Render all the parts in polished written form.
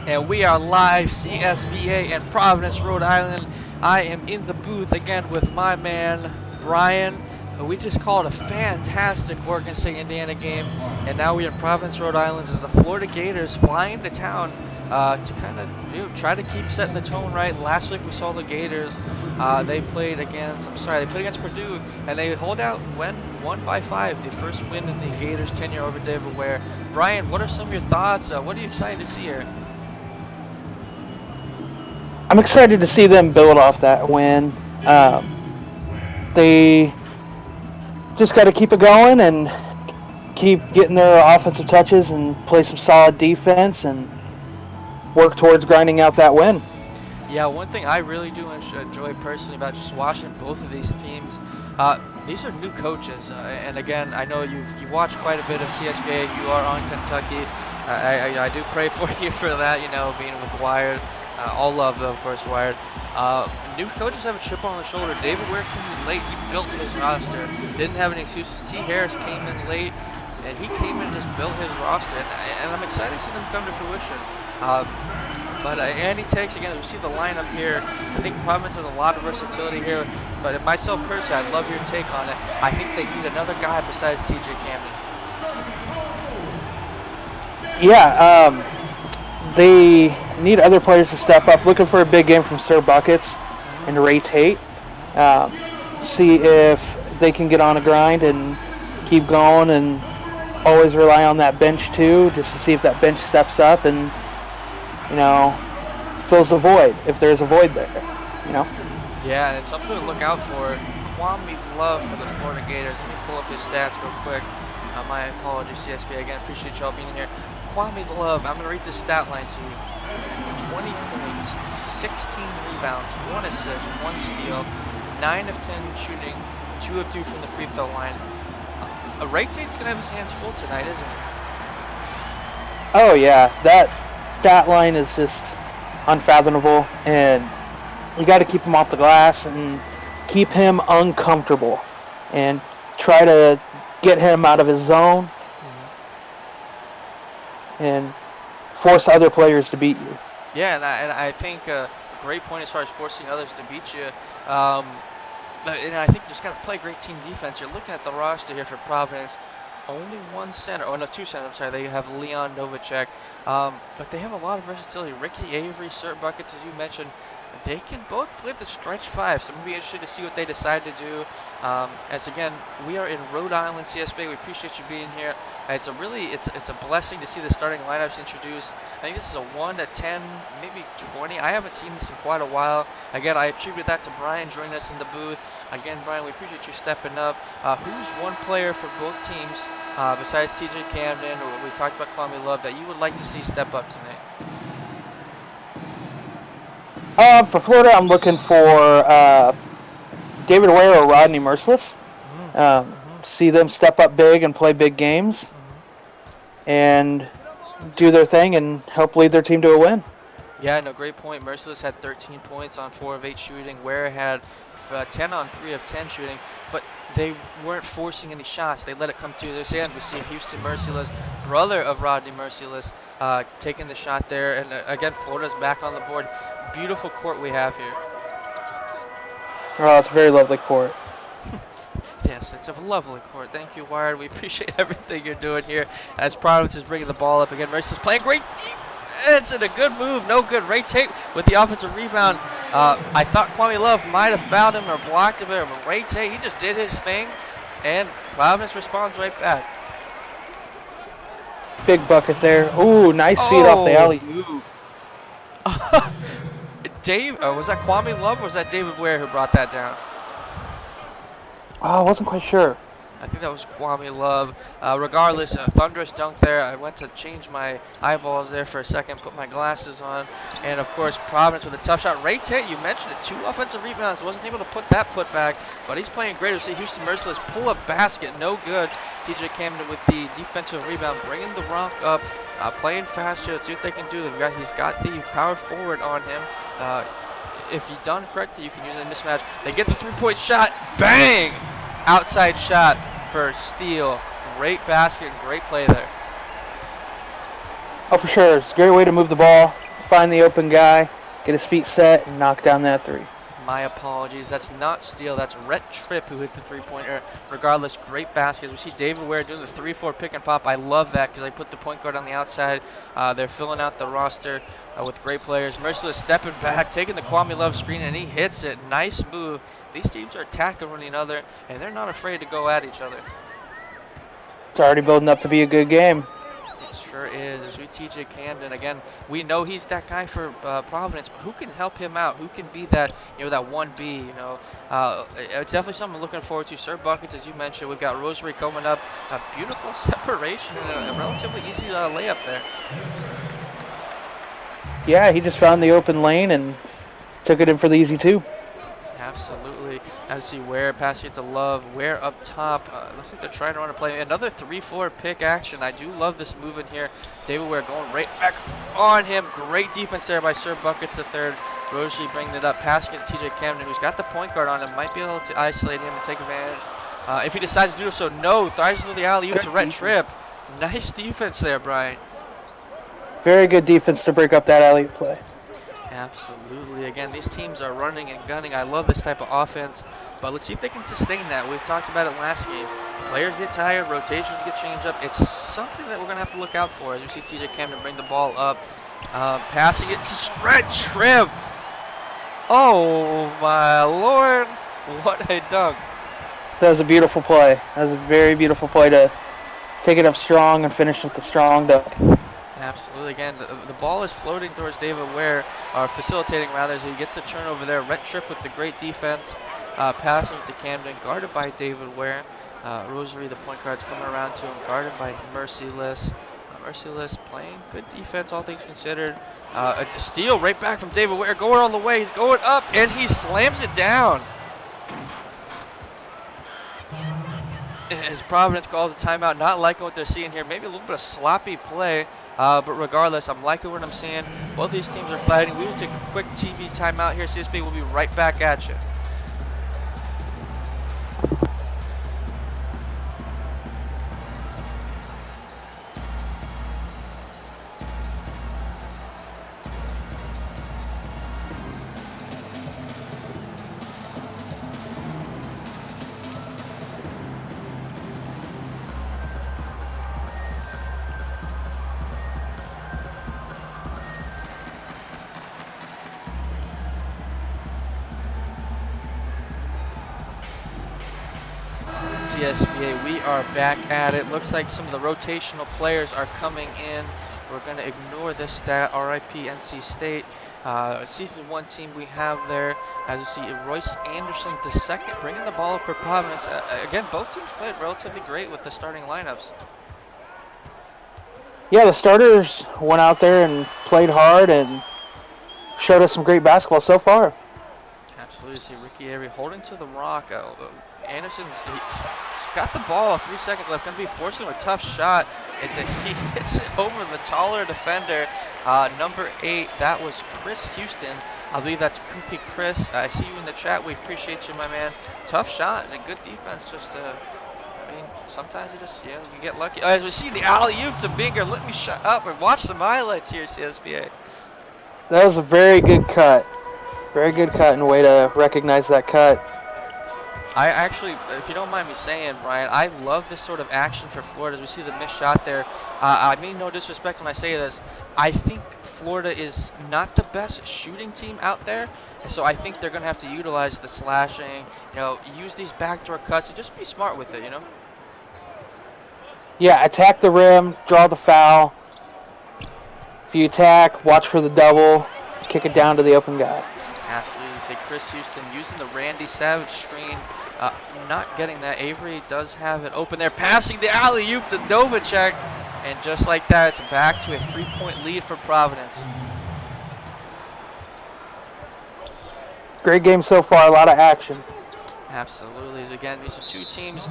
And we are live, CSBA in Providence, Rhode Island. I am in the booth again with my man, Brian. We just called a fantastic Oregon State Indiana game, and now we're in Providence, Rhode Island as the Florida Gators flying to town to kind of try to keep setting the tone right. Last week we saw the Gators. They played against Purdue, and they hold out and won by 5. The first win in the Gators' tenure over David Ware. Brian, what are some of your thoughts? What are you excited to see here? I'm excited to see them build off that win. They just got to keep it going and keep getting their offensive touches and play some solid defense and work towards grinding out that win. Yeah, one thing I really do enjoy personally about just watching both of these teams, these are new coaches, and again, I know you watch quite a bit of CSBA. You are on Kentucky. I do pray for you for that. Being with Wired. All love, though, of course, Wired. New coaches have a chip on the shoulder. David Ware came in late. He built his roster. Didn't have any excuses. T. Harris came in late, and he came in and just built his roster. And I'm excited to see them come to fruition. But Andy takes, again, we see the lineup here. I think Providence has a lot of versatility here. But myself personally, I'd love your take on it. I think they need another guy besides T.J. Camden. Yeah, they need other players to step up. Looking for a big game from Sir Buckets and Ray Tate. See if they can get on a grind and keep going, and always rely on that bench too, just to see if that bench steps up and fills the void, if there's a void there. Yeah, and it's something to look out for. Kwame Love for the Florida Gators. Let me pull up his stats real quick. My apologies, CSB. Again, appreciate y'all being here. Kwame Love, I'm going to read this stat line to you. 20 points, 16 rebounds, 1 assist, 1 steal, 9 of 10 shooting, 2 of 2 from the free throw line. Ray Tate's going to have his hands full tonight, isn't he? Oh, yeah. That stat line is just unfathomable, and you got to keep him off the glass and keep him uncomfortable and try to get him out of his zone and force other players to beat you. Yeah, and I think a great point as far as forcing others to beat you. And I think just got to play great team defense. You're looking at the roster here for Providence. Only one center. Oh, no, two centers. I'm sorry. They have Leon Novacek. But they have a lot of versatility. Ricky Avery, Sir Buckets, as you mentioned, they can both play the stretch five. So I'm going to be interested to see what they decide to do. As again, we are in Rhode Island, CSBA. We appreciate you being here. It's a blessing to see the starting lineups introduced. I think this is a 1 to 10, maybe 20. I haven't seen this in quite a while. Again, I attribute that to Brian joining us in the booth. Again, Brian, we appreciate you stepping up. Who's one player for both teams, besides TJ Camden, or we talked about Kwame Love, that you would like to see step up tonight? For Florida, I'm looking for David Ware or Rodney Merciless. See them step up big and play big games and do their thing and help lead their team to a win. Yeah, no, great point. Merciless had 13 points on 4 of 8 shooting. Ware had 10 on 3 of 10 shooting, but they weren't forcing any shots. They let it come to their end. We see Houston Merciless, brother of Rodney Merciless, taking the shot there. And again, Florida's back on the board. Beautiful court we have here. Oh, it's a very lovely court. Yes, it's a lovely court. Thank you, Wired. We appreciate everything you're doing here as Providence is bringing the ball up again. Merciless playing great defense and a good move. No good. Ray Tate with the offensive rebound. I thought Kwame Love might have fouled him or blocked him, but Ray Tate, he just did his thing, and Providence responds right back. Big bucket there. Ooh, nice feed off the alley. Ooh. Dave, was that Kwame Love or was that David Ware who brought that down? Oh, I wasn't quite sure. I think that was Kwame Love. Regardless, a thunderous dunk there. I went to change my eyeballs there for a second, put my glasses on. And, of course, Providence with a tough shot. Ray Tate, you mentioned it, 2 offensive rebounds. Wasn't able to put that put back, but he's playing great. We see Houston Merciless pull up basket. No good. TJ Camden with the defensive rebound, bringing the rock up, playing faster. Let's see what they can do. He's got the power forward on him. If you've done correctly, you can use a mismatch. They get the 3-point shot. Bang! Outside shot for steal. Great basket, great play there. Oh, for sure. It's a great way to move the ball, find the open guy, get his feet set, and knock down that 3. My apologies. That's not steal. That's Rhett Tripp who hit the 3-pointer. Regardless, great baskets. We see David Ware doing the 3-4 pick and pop. I love that because I put the point guard on the outside. They're filling out the roster with great players. Merciless stepping back, taking the Kwame Love screen, and he hits it. Nice move. These teams are attacking one another, and they're not afraid to go at each other. It's already building up to be a good game. It sure is. As we TJ Camden, again, we know he's that guy for Providence, but who can help him out? Who can be that, that 1B, It's definitely something I'm looking forward to. Sir Buckets, as you mentioned, we've got Rosary coming up. A beautiful separation and a relatively easy layup there. Yeah, he just found the open lane and took it in for the easy 2. Absolutely. As you see Ware passing it to Love. Ware up top. Looks like they're trying to run a play. Another 3-4 pick action. I do love this move in here. David Ware going right back on him. Great defense there by Sir Buckets III. Roshi bringing it up, passing it to TJ Camden, who's got the point guard on him. Might be able to isolate him and take advantage. If he decides to do so, no. Thrives into the alley-oop to Rhett Tripp. Nice defense there, Brian. Very good defense to break up that alley-oop play. Absolutely. Again, these teams are running and gunning. I love this type of offense, but let's see if they can sustain that. We've talked about it last game. Players get tired, rotations get changed up. It's something that we're going to have to look out for as we see TJ Camden bring the ball up. Passing it to Rhett Tripp. Oh, my Lord. What a dunk. That was a beautiful play. That was a very beautiful play to take it up strong and finish with a strong dunk. Absolutely. Again, the ball is floating towards David Ware, or facilitating rather, as he gets the turnover there. Rhett Tripp with the great defense, passing to Camden, guarded by David Ware. Rosary, the point guard's coming around to him, guarded by Merciless. Merciless playing good defense, all things considered. A steal right back from David Ware, going all the way. He's going up, and he slams it down. As Providence calls a timeout, not liking what they're seeing here. Maybe a little bit of sloppy play. But regardless, I'm liking what I'm seeing. Both these teams are fighting. We will take a quick TV timeout here. CSBA will be right back at you. CSBA, we are back at it. Looks like some of the rotational players are coming in. We're going to ignore this stat, RIP NC State. Season 1 team we have there, as you see, Royce Anderson the second, bringing the ball up for Providence. Again, both teams played relatively great with the starting lineups. Yeah, the starters went out there and played hard and showed us some great basketball so far. Absolutely. See Ricky Avery holding to the rock. He's got the ball. 3 seconds left. Going to be forcing a tough shot. He hits it over the taller defender. Number 8. That was Chris Houston. I believe that's Cookie Chris. I see you in the chat. We appreciate you, my man. Tough shot and a good defense. I mean, sometimes you get lucky. As we see the alley-oop to Binger. Let me shut up and watch the highlights here, CSBA. That was a very good cut. Very good cut and way to recognize that cut. I actually, if you don't mind me saying, Brian, I love this sort of action for Florida. As we see the missed shot there, I mean no disrespect when I say this. I think Florida is not the best shooting team out there, and so I think they're going to have to utilize the slashing, use these backdoor cuts, and just be smart with it, Yeah, attack the rim, draw the foul. If you attack, watch for the double, kick it down to the open guy. Absolutely. Say Chris Houston using the Randy Savage screen, not getting that. Avery does have it open there, passing the alley-oop to Novacek, and just like that, it's back to a 3-point lead for Providence. Great game so far, a lot of action. Absolutely. Again, these are two teams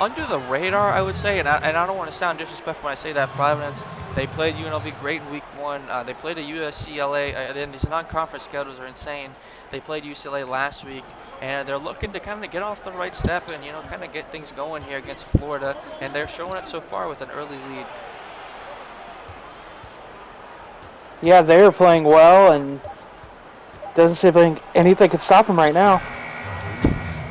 under the radar, I would say, and I don't want to sound disrespectful when I say that. Providence, they played UNLV great in week 1. They played a USCLA. Then these non-conference schedules are insane. They played UCLA last week, and they're looking to kind of get off the right step and kind of get things going here against Florida, and they're showing it so far with an early lead. Yeah, they are playing well, and doesn't seem like anything could stop them right now.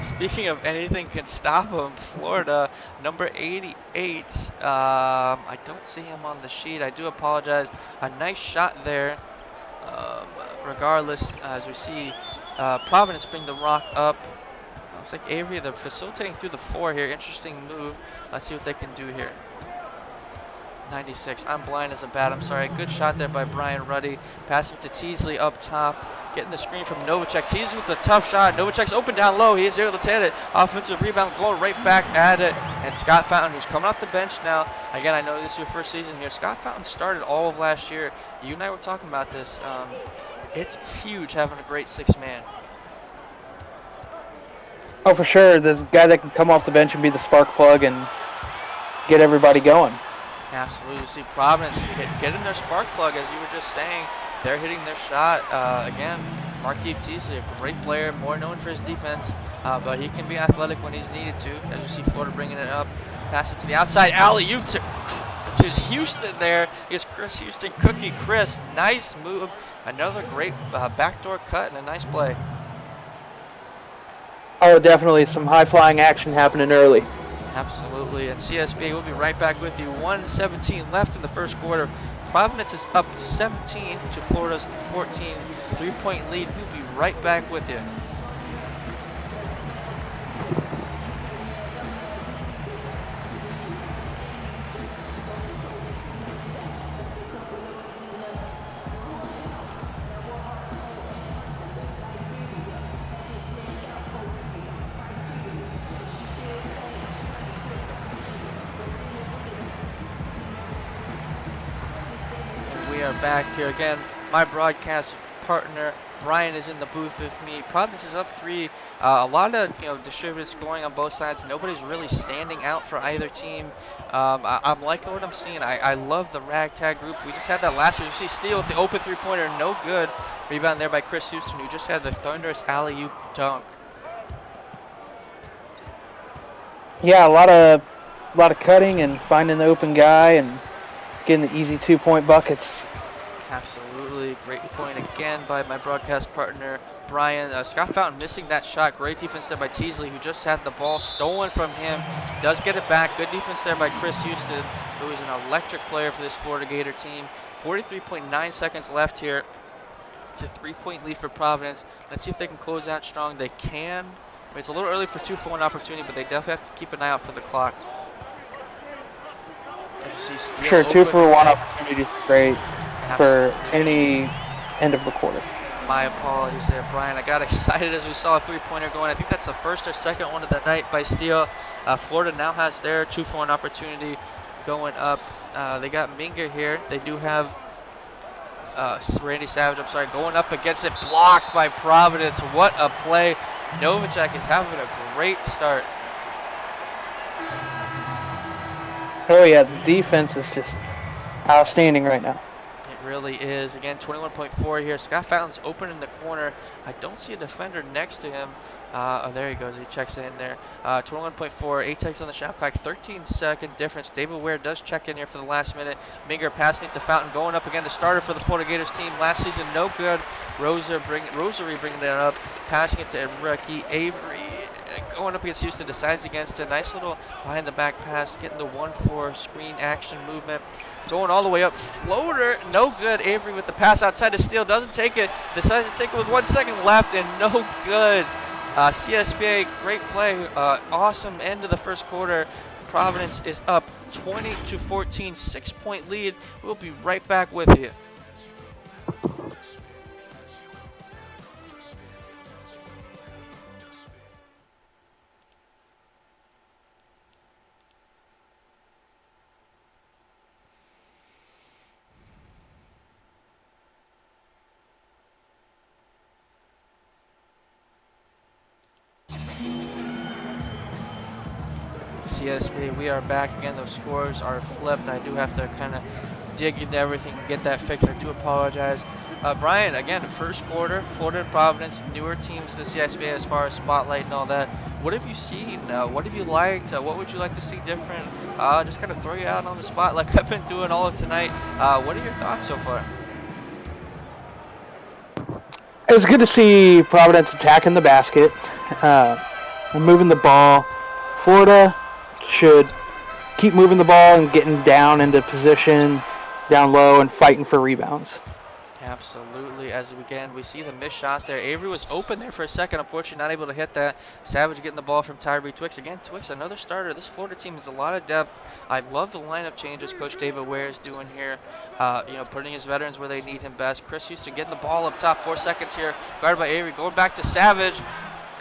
Speaking of anything can stop them, Florida, number 88. I don't see him on the sheet. I do apologize. A nice shot there. Regardless, as we see, Providence bring the rock up. Looks like Avery, they're facilitating through the 4 here. Interesting move. Let's see what they can do here. 96. I'm blind as a bat. I'm sorry. Good shot there by Brian Ruddy. Passing to Teasley up top. Getting the screen from Novacek. Teasley with the tough shot. Novacek's open down low. He is able to hit it. Offensive rebound going right back at it. And Scott Fountain, who's coming off the bench now. Again, I know this is your first season here. Scott Fountain started all of last year. You and I were talking about this. It's huge having a great 6-man. Oh, for sure. There's a guy that can come off the bench and be the spark plug and get everybody going. Absolutely. See Providence getting their spark plug, as you were just saying. They're hitting their shot. Again, Markeith Teasley, a great player, more known for his defense, but he can be athletic when he's needed to. As you see Florida bringing it up, pass it to the outside, alley-oop to Houston there. Here's Chris Houston, Cookie Chris. Nice move. Another great backdoor cut and a nice play. Oh, definitely some high-flying action happening early. Absolutely. And CSBA will be right back with you. 1:17 left in the first quarter. Providence is up 17 to Florida's 14. 3-point lead. We'll be right back with you. Back here again. My broadcast partner Brian is in the booth with me. Providence is up 3. A lot of distributors going on both sides. Nobody's really standing out for either team. I'm liking what I'm seeing. I love the ragtag group. We just had that last week. You see Steele with the open 3-pointer, no good. Rebound there by Chris Houston, who just had the thunderous alley-oop dunk. Yeah, a lot of cutting and finding the open guy and getting the easy 2-point buckets. Absolutely. Great point again by my broadcast partner, Brian. Scott Fountain missing that shot. Great defense there by Teasley, who just had the ball stolen from him. Does get it back. Good defense there by Chris Houston, who is an electric player for this Florida Gator team. 43.9 seconds left here. It's a 3-point lead for Providence. Let's see if they can close out strong. They can. It's a little early for 2-for-1 opportunity, but they definitely have to keep an eye out for the clock. As you see Steele Sure, open 2-for-1 and opportunity is great for any end of the quarter. my apologies there, Brian. I got excited as we saw a three-pointer going. I think that's the first or second one of the night by Steele. Florida now has their 2-for-1 opportunity going up. They got Minger here. They do have Randy Savage, going up against it, blocked by Providence. What a play. Novacek is having a great start. Oh yeah, the defense is just outstanding right now. It really is. Again, 21.4 here. Scott Fountain's open in the corner. I don't see a defender next to him. Oh, there he goes. He checks in there. 21.4, 8 seconds on the shot clock, 13-second difference. David Ware does check in here for the last minute. Minger passing it to Fountain, going up again, the starter for the Florida Gators team. Last season, no good. Rosary bringing that up, passing it to Ricky Avery. Going up against Houston, decides against it. Nice little behind the back pass, getting the 1-4 screen action movement. Going all the way up, floater, no good. Avery with the pass outside to Steele, doesn't take it, decides to take it with 1 second left, and no good. CSBA, great play, awesome end of the first quarter. Providence is up 20-14, 6-point lead. We'll be right back with you. CSBA, we are back again. Those scores are flipped. I do have to kind of dig into everything and get that fixed. I do apologize. Brian, again, first quarter, Florida and Providence, newer teams in the CSBA as far as spotlight and all that. What have you seen? What have you liked? What would you like to see different? Just kind of throw you out on the spot like I've been doing all of tonight. What are your thoughts so far? It was good to see Providence attacking the basket, moving the ball. Florida should keep moving the ball and getting down into position, down low, and fighting for rebounds. Absolutely. As again, we see the missed shot there. Avery was open there for a second. Unfortunately, not able to hit that. Savage getting the ball from Tyree Twix. Again, Twix, another starter. This Florida team has a lot of depth. I love the lineup changes Coach David Ware is doing here. Putting his veterans where they need him best. Chris Houston getting the ball up top. 4 seconds here. Guarded by Avery. Going back to Savage.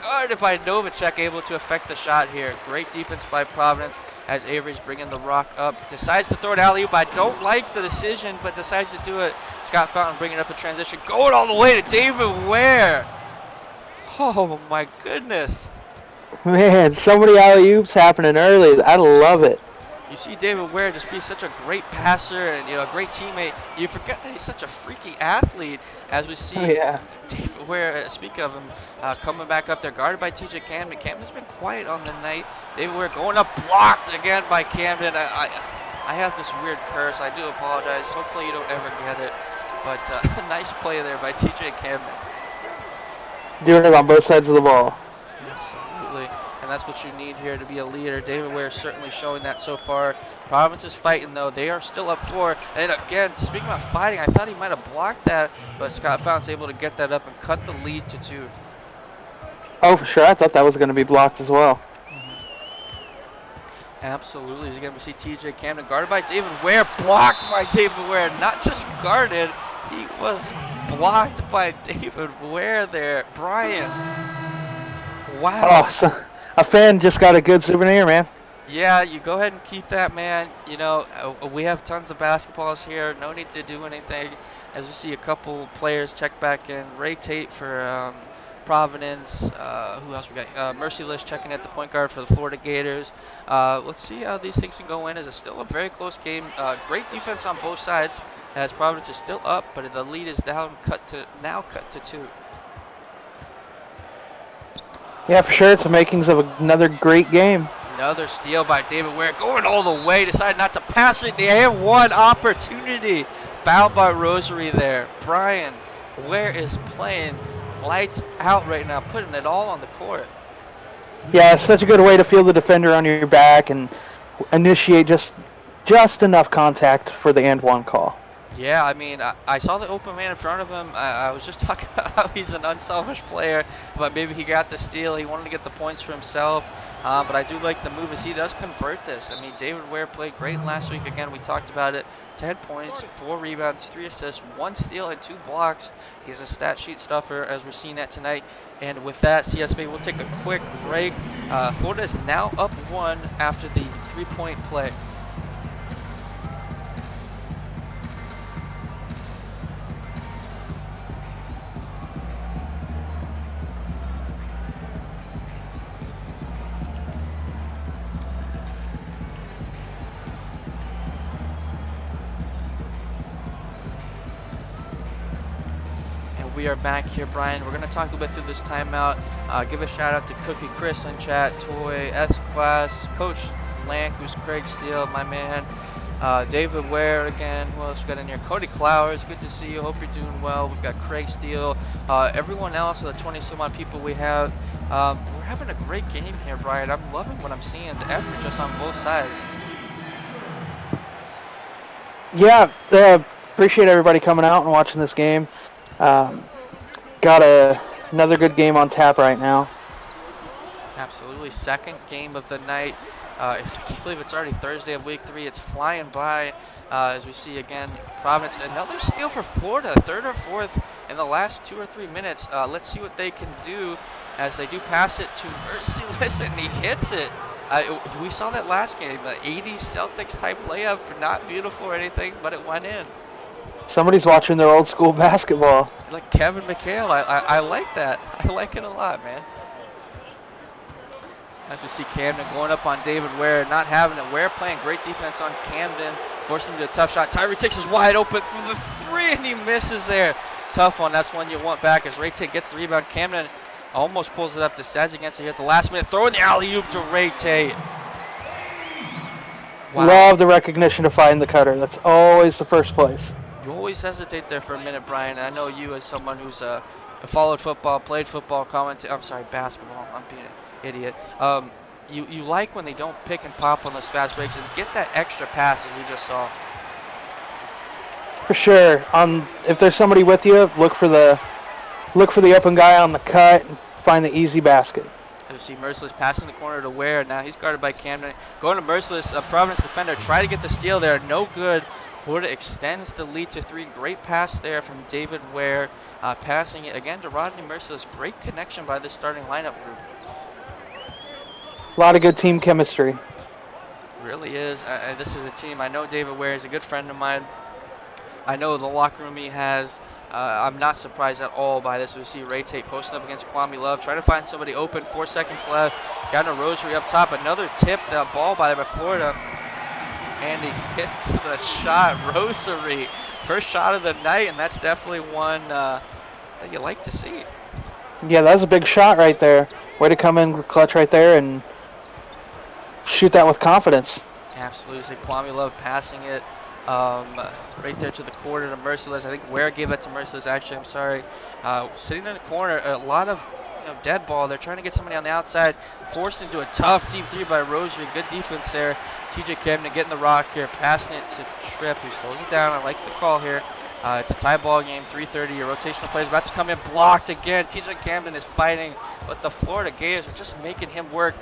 Guarded by Novacek, able to affect the shot here. Great defense by Providence as Avery's bringing the rock up. Decides to throw it alley-oop. I don't like the decision, but decides to do it. Scott Fountain bringing up a transition. Going all the way to David Ware. Oh, my goodness. Man, so many alley-oops happening early. I love it. You see David Ware just be such a great passer and a great teammate. You forget that he's such a freaky athlete. As we see David Ware, speak of him, coming back up there, guarded by TJ Camden. Camden's been quiet on the night. David Ware going up, blocked again by Camden. I have this weird curse. I do apologize. Hopefully you don't ever get it. But nice play there by TJ Camden. Doing it on both sides of the ball. Absolutely. And that's what you need here to be a leader. David Ware is certainly showing that so far. Providence is fighting, though. They are still up 4. And again, speaking about fighting, I thought he might have blocked that, but Scott Fountain's able to get that up and cut the lead to 2. Oh, for sure. I thought that was going to be blocked as well. Absolutely. Again, we see TJ Camden guarded by David Ware, blocked by David Ware. Not just guarded, he was blocked by David Ware there. Brian. Wow. Oh, so a fan just got a good souvenir, man. Yeah, you go ahead and keep that, man. We have tons of basketballs here. No need to do anything. As you see a couple players check back in. Ray Tate for Providence. Who else we got? Merciless checking at the point guard for the Florida Gators. Let's see how these things can go in. It's still a very close game. Great defense on both sides as Providence is still up, but the lead is down, cut to 2. Yeah, for sure. It's the makings of another great game. Another steal by David Ware, going all the way, decided not to pass it. They have one opportunity. Fouled by Rosary there. Brian, Ware is playing lights out right now, putting it all on the court. Yeah, it's such a good way to feel the defender on your back and initiate just enough contact for the and one call. Yeah, I mean, I saw the open man in front of him. I was just talking about how he's an unselfish player, but maybe he got the steal. He wanted to get the points for himself. But I do like the move as he does convert this. I mean, David Ware played great last week. Again, we talked about it. 10 points, 4 rebounds, 3 assists, 1 steal, and 2 blocks. He's a stat sheet stuffer, as we're seeing that tonight. And with that, CSB will take a quick break. Florida is now up 1 after the 3-point play. We are back here, Brian. We're going to talk a bit through this timeout. Give a shout out to Cookie Chris in chat, Toy, S Class, Coach Lank, who's Craig Steele, my man. David Ware again. Who else we got in here? Cody Clowers, good to see you. Hope you're doing well. We've got Craig Steele. Everyone else, the 20 some odd people we have. We're having a great game here, Brian. I'm loving what I'm seeing. The effort just on both sides. Yeah, appreciate everybody coming out and watching this game. Got another good game on tap right now. Absolutely. Second game of the night. I can't believe it's already Thursday of week 3. It's flying by as we see again Providence. Another steal for Florida, third or fourth in the last 2 or 3 minutes. Let's see what they can do as they do pass it to Merciless, and he hits it. We saw that last game, the 80s Celtics type layup, not beautiful or anything, but it went in. Somebody's watching their old school basketball. Like Kevin McHale, I like that. I like it a lot, man. As we see Camden going up on David Ware, not having it. Ware playing great defense on Camden, forcing him to a tough shot. Tyree Ticks is wide open for the 3, and he misses there. Tough one. That's one you want back as Ray Tate gets the rebound. Camden almost pulls it up to Stats against it here at the last minute. Throwing the alley-oop to Ray Tate. Wow. Love the recognition to find the cutter. That's always the first place. You always hesitate there for a minute, Brian. I know you as someone who's followed football, played football, basketball. I'm being an idiot. You like when they don't pick and pop on those fast breaks and get that extra pass as we just saw. For sure. If there's somebody with you, look for the open guy on the cut and find the easy basket. You see Merciless passing the corner to Ware. Now he's guarded by Camden. Going to Merciless, a Providence defender. Try to get the steal there. No good. Florida extends the lead to 3. Great pass there from David Ware. Passing it again to Rodney Merciless. Great connection by this starting lineup group. A lot of good team chemistry. Really is. This is a team. I know David Ware is a good friend of mine. I know the locker room he has. I'm not surprised at all by this. We see Ray Tate posting up against Kwame Love. Trying to find somebody open. 4 seconds left. Got a rosary up top. Another tipped ball by Florida. And he hits the shot. Rosary. First shot of the night, and that's definitely one that you like to see. Yeah, that was a big shot right there. Way to come in clutch right there and shoot that with confidence. Absolutely. Kwame Love passing it right there to the corner to Merciless. I think Ware gave it to Merciless, actually. I'm sorry. Sitting in the corner, a lot of dead ball. They're trying to get somebody on the outside. Forced into a tough deep 3 by Rosary. Good defense there. TJ Camden getting the rock here, passing it to Tripp, who slows it down. I like the call here. It's a tie ball game, 3:30. Your rotational play is about to come in, blocked again. TJ Camden is fighting, but the Florida Gators are just making him work.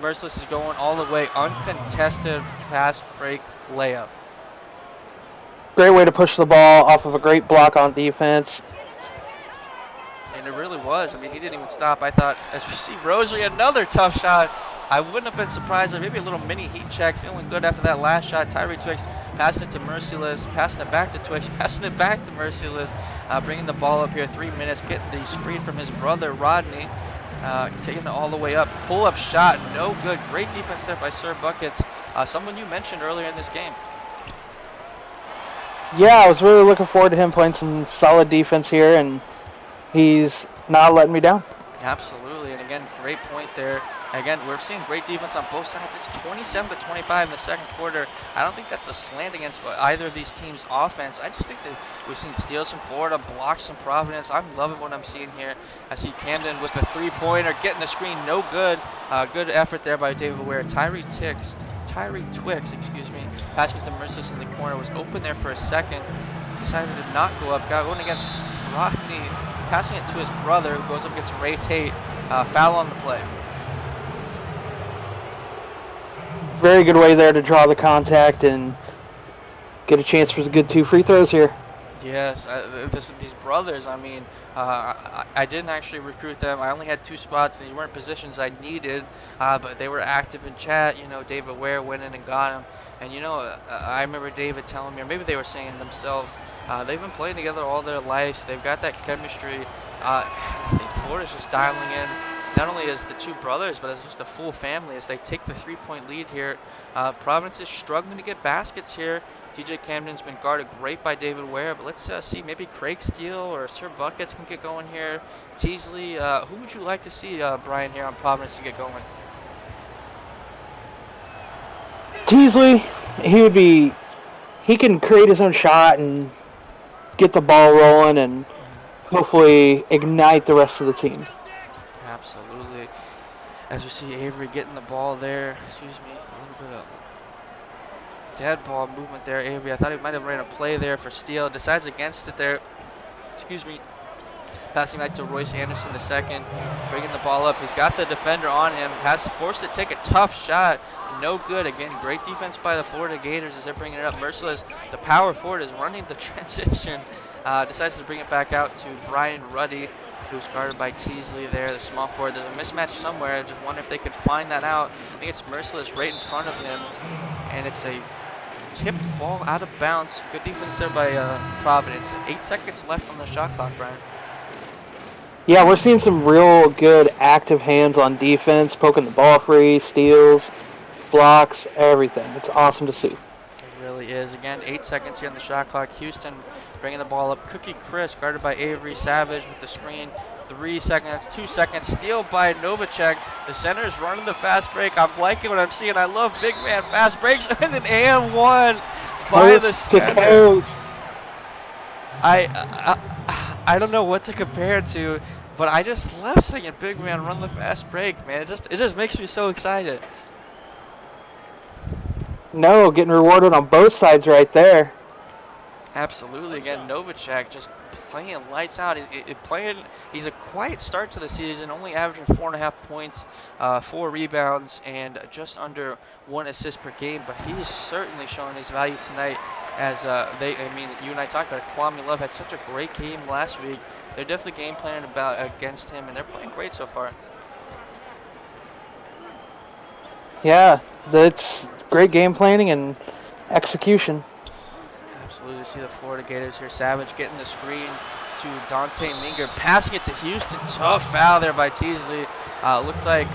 Merciless is going all the way, uncontested, fast break layup. Great way to push the ball off of a great block on defense. And it really was. I mean, he didn't even stop. I thought, as we see Rosary, another tough shot. I wouldn't have been surprised if maybe a little mini heat check, feeling good after that last shot. Tyree Twix passing it to Merciless, passing it back to Twix, passing it back to Merciless, bringing the ball up here, 3 minutes, getting the screen from his brother Rodney, taking it all the way up. Pull-up shot, no good. Great defense there by Sir Buckets, someone you mentioned earlier in this game. Yeah, I was really looking forward to him playing some solid defense here, and he's not letting me down. Absolutely, and again, great point there. Again, we're seeing great defense on both sides. It's 27-25 in the second quarter. I don't think that's a slant against either of these teams' offense. I just think that we've seen steals from Florida, blocks from Providence. I'm loving what I'm seeing here. I see Camden with a 3-pointer, getting the screen, no good. Good effort there by David Ware. Tyree Twix, passing it to Merciless in the corner, was open there for a second. decided to not go up. Got going against Rodney, passing it to his brother, who goes up against Ray Tate. Foul on the play. Very good way there to draw the contact and get a chance for the good 2 free throws here. Yes, these brothers, I mean, I didn't actually recruit them. I only had 2 spots. These weren't positions I needed, but they were active in chat. You know, David Ware went in and got them. And, you know, I remember David telling me, or maybe they were saying themselves, they've been playing together all their lives. They've got that chemistry. I think Florida's just dialing in, not only as the 2 brothers, but as just a full family as they take the 3-point lead here. Providence is struggling to get baskets here. TJ Camden's been guarded great by David Ware, but let's see, maybe Craig Steele or Sir Buckets can get going here. Teasley, who would you like to see, Brian, here on Providence to get going? Teasley, he can create his own shot and get the ball rolling and hopefully ignite the rest of the team. Absolutely. As we see Avery getting the ball there, excuse me, a little bit of dead ball movement there, Avery. I thought he might have ran a play there for Steele. Decides against it there. Excuse me. Passing back to Royce Anderson the second. Bringing the ball up. He's got the defender on him. Has forced to take a tough shot. No good. Again, great defense by the Florida Gators as they're bringing it up. Merciless, the power forward, is running the transition. Decides to bring it back out to Brian Ruddy, who's guarded by Teasley there, the small forward. There's a mismatch somewhere. I just wonder if they could find that out. I think it's Merciless right in front of him. And it's a tipped ball out of bounds. Good defense there by Providence. 8 seconds left on the shot clock, Brian. Yeah, we're seeing some real good active hands on defense, poking the ball free, steals, blocks, everything. It's awesome to see. It really is. Again, 8 seconds here on the shot clock. Houston bringing the ball up. Cookie Chris guarded by Avery Savage with the screen. 3 seconds, 2 seconds. Steal by Novacek. The center's running the fast break. I'm liking what I'm seeing. I love big man fast breaks and an AM1 by the center. I don't know what to compare it to, but I just love seeing a big man run the fast break, man. It just makes me so excited. No, getting rewarded on both sides right there. Absolutely. Again, Novacek just playing lights out. He's a quiet start to the season, only averaging 4.5 points, 4 rebounds, and just under 1 assist per game. But he is certainly showing his value tonight. As you and I talked about it, Kwame Love had such a great game last week. They're definitely game planning against him, and they're playing great so far. Yeah, that's great game planning and execution. Absolutely. See the Florida Gators here. Savage getting the screen to Dante Minger, passing it to Houston. Tough foul there by Teasley. Looked like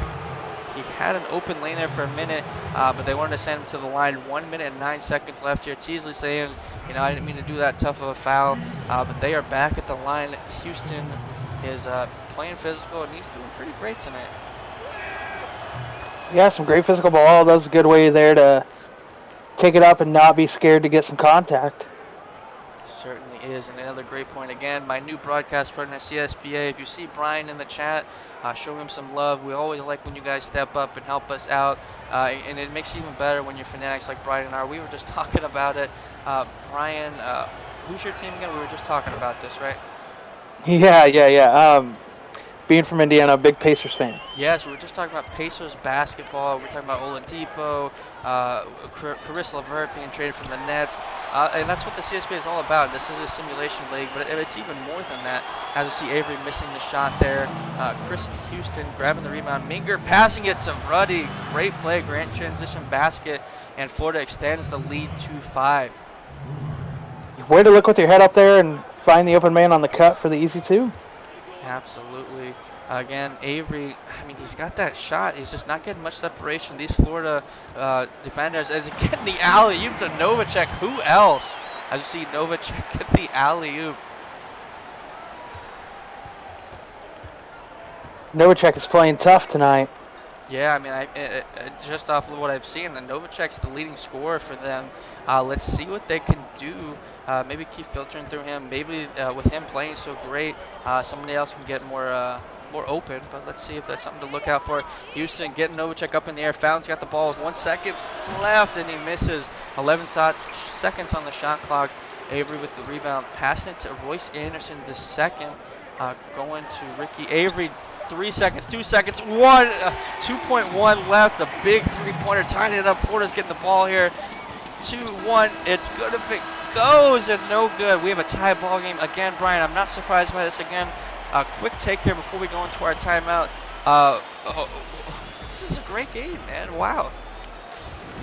he had an open lane there for a minute, but they wanted to send him to the line. 1 minute and 9 seconds left here. Teasley saying, I didn't mean to do that tough of a foul, but they are back at the line. Houston is playing physical, and he's doing pretty great tonight. Yeah, some great physical ball. That was a good way there to take it up and not be scared to get some contact. Certainly is. And another great point again, my new broadcast partner CSBA. If you see Brian in the chat, show him some love. We always like when you guys step up and help us out, and it makes it even better when you're fanatics like Brian and I are. We were just talking about it. Brian, who's your team again? We were just talking about this, right? Yeah. Being from Indiana, a big Pacers fan. Yes, we were just talking about Pacers basketball. We're talking about Oladipo, Caris LeVert being traded from the Nets, and that's what the CSBA is all about. This is a simulation league, but it's even more than that. As you see, Avery missing the shot there. Chris Houston grabbing the rebound. Minger passing it to Ruddy. Great play, great transition basket, and Florida extends the lead to 5. Way to look with your head up there and find the open man on the cut for the easy 2. Absolutely. Again, Avery, he's got that shot. He's just not getting much separation. These Florida defenders, as he getting the alley-oop to Novacek. Who else? As you see Novacek get the alley-oop. Novacek is playing tough tonight. Yeah, just off of what I've seen, the Novacek's the leading scorer for them. Let's see what they can do. Maybe keep filtering through him. Maybe with him playing so great, somebody else can get more open. But let's see if there's something to look out for. Houston getting Novacek up in the air. Fallon's got the ball with 1 second left, and he misses. 11 seconds on the shot clock. Avery with the rebound, passing it to Royce Anderson the second, going to Ricky Avery. 3 seconds, 2 seconds, 2.1 left. A big three-pointer, tying it up. Florida's getting the ball here. 2-1. It's good if it goes, and no good. We have a tie ball game again, Brian. I'm not surprised by this again. Quick take here before we go into our timeout. This is a great game, man. Wow.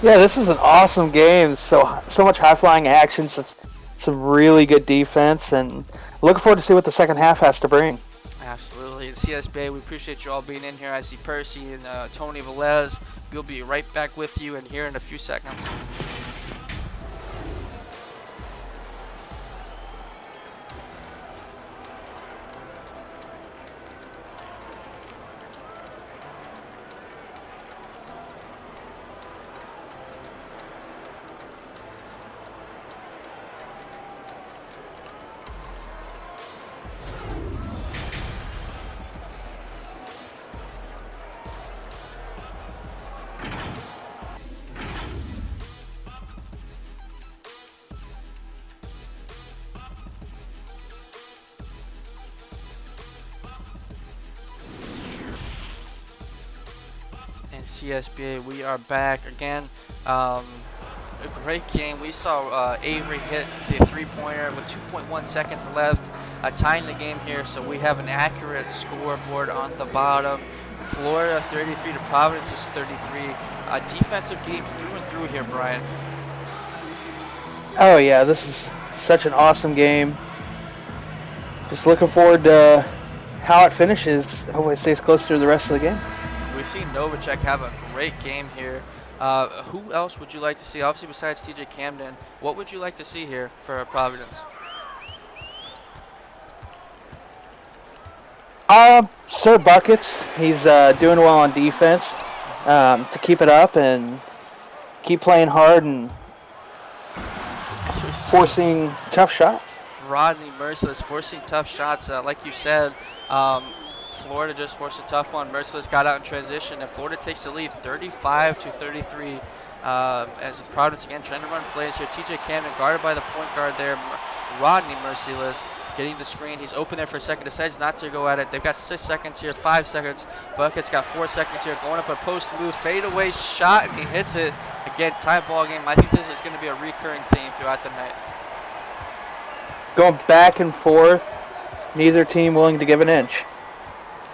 Yeah, this is an awesome game. So much high-flying action, some really good defense, and looking forward to see what the second half has to bring. Absolutely. And CSBA, we appreciate you all being in here. I see Percy and Tony Velez. We'll be right back with you and here in a few seconds. CSBA, we are back again. A great game. We saw Avery hit the three-pointer with 2.1 seconds left, tying the game here. So we have an accurate scoreboard on the bottom. Florida 33 to Providence is 33. Defensive game through and through here, Brian. Oh yeah, this is such an awesome game. Just looking forward to how it finishes. Hopefully it stays close to the rest of the game. We've seen Novacek have a great game here. Who else would you like to see? Obviously, besides TJ Camden, what would you like to see here for Providence? Sir Buckets. He's doing well on defense. To keep it up and keep playing hard and forcing tough shots. Rodney Merciless forcing tough shots. Like you said, Florida just forced a tough one. Merciless got out in transition, and Florida takes the lead 35 to 33. As Providence again trying to run plays here. TJ Camden guarded by the point guard there. Rodney Merciless getting the screen. He's open there for a second. Decides not to go at it. They've got 6 seconds here, 5 seconds. Bucket's got 4 seconds here. Going up a post move, fadeaway shot, and he hits it. Again, tie ball game. I think this is going to be a recurring theme throughout the night. Going back and forth. Neither team willing to give an inch.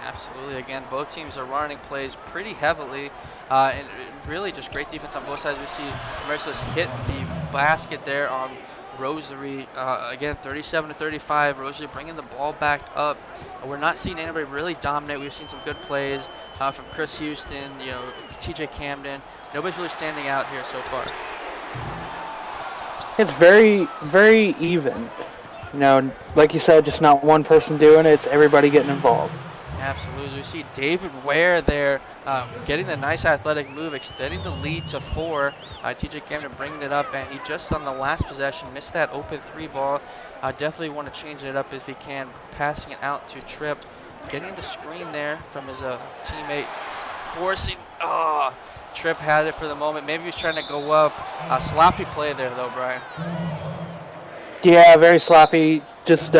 Absolutely. Again, both teams are running plays pretty heavily, and really just great defense on both sides. We see Merciless hit the basket there on Rosary. Again, 37 to 35. Rosary bringing the ball back up. We're not seeing anybody really dominate. We've seen some good plays from Chris Houston, TJ Camden. Nobody's really standing out here so far. It's very, very even. Like you said, just not one person doing it. It's everybody getting involved. Absolutely. We see David Ware there getting the nice athletic move, extending the lead to 4. TJ Camden bringing it up, and he just on the last possession missed that open 3 ball. Definitely want to change it up if he can. Passing it out to Tripp, getting the screen there from his teammate, forcing. Tripp had it for the moment. Maybe he was trying to go up. Sloppy play there though, Brian. Yeah, very sloppy. Just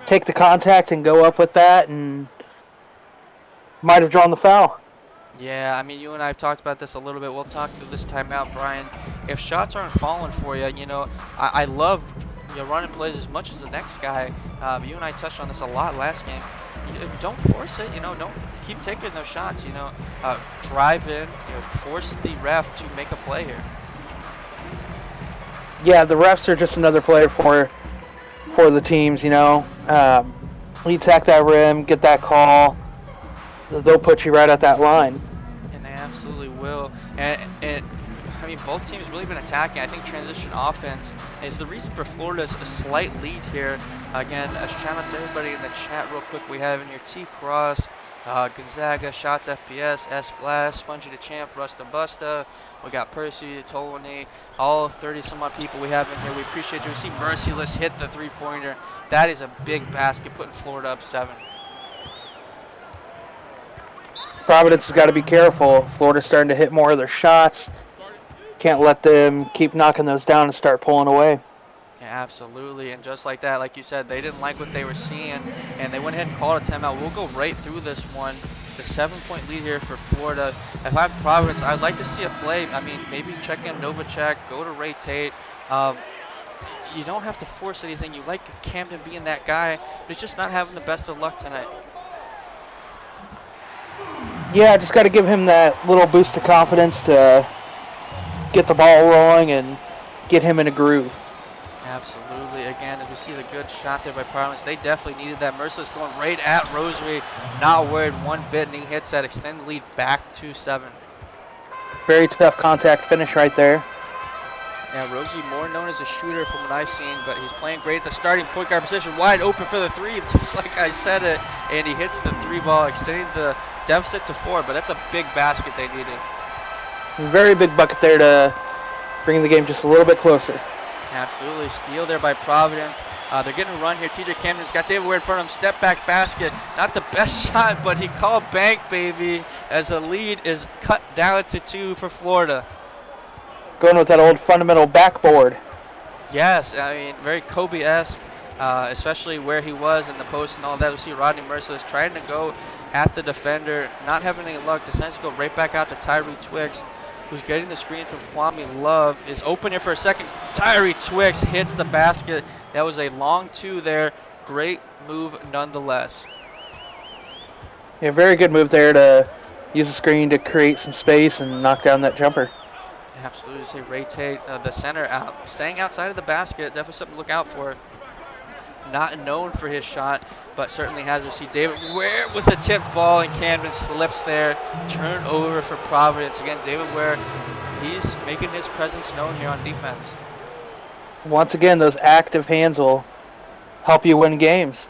take the contact and go up with that, and might have drawn the foul. Yeah, I mean, you and I have talked about this a little bit. We'll talk through this timeout, Brian. If shots aren't falling for you, I love running plays as much as the next guy. You and I touched on this a lot last game. Don't force it, don't keep taking those shots, drive in, force the ref to make a play here. Yeah, the refs are just another player for the teams, you attack that rim, get that call, they'll put you right at that line. And they absolutely will. And I mean, both teams really been attacking. I think transition offense is the reason for Florida's a slight lead here. Again, a shout out to everybody in the chat real quick. We have in here T Cross, Gonzaga, Shots FPS, S Blast, Spongy the Champ, Rusta Busta. We got Percy, Tolony, all 30 some odd people we have in here. We appreciate you. We see Merciless hit the 3-pointer. That is a big basket, putting Florida up 7. Providence has got to be careful. Florida's starting to hit more of their shots. Can't let them keep knocking those down and start pulling away. Yeah, Absolutely, and just like that, like you said, they didn't like what they were seeing, and they went ahead and called a timeout. We'll go right through this one. It's a 7-point lead here for Florida. If I'm Providence, I'd like to see a play. I mean, maybe check in Novacek, go to Ray Tate. Um, you don't have to force anything. You like Camden being that guy, but he's just not having the best of luck tonight. Yeah, just got to give him that little boost of confidence to get the ball rolling and get him in a groove. Absolutely. Again, as we see the good shot there by Providence, they definitely needed that. Merciless going right at Rosary, not worried one bit, and he hits that extended lead back to 7. Very tough contact finish right there. Yeah, Rosary more known as a shooter from what I've seen, but he's playing great at the starting point guard position, wide open for the 3, just like I said it, and he hits the 3 ball, extending the deficit to 4, but that's a big basket they needed. Very big bucket there to bring the game just a little bit closer. Absolutely. Steal there by Providence. They're getting a run here. TJ Camden's got David Ware in front of him. Step back basket. Not the best shot, but he called bank, baby, as the lead is cut down to 2 for Florida. Going with that old fundamental backboard. Yes, I mean, very Kobe-esque, especially where he was in the post and all that. We see Rodney Merciless trying to go at the defender, not having any luck. Decides to go right back out to Tyree Twix, who's getting the screen from Kwame Love, is open here for a second. Tyree Twix hits the basket. That was a long 2 there. Great move nonetheless. Yeah, very good move there to use the screen to create some space and knock down that jumper. Absolutely. Say Ray Tate, the center, out, staying outside of the basket. Definitely something to look out for. Not known for his shot, but certainly has to see David Ware with the tip ball, and Camden slips there. Turnover for Providence. Again, David Ware, he's making his presence known here on defense. Once again, those active hands will help you win games.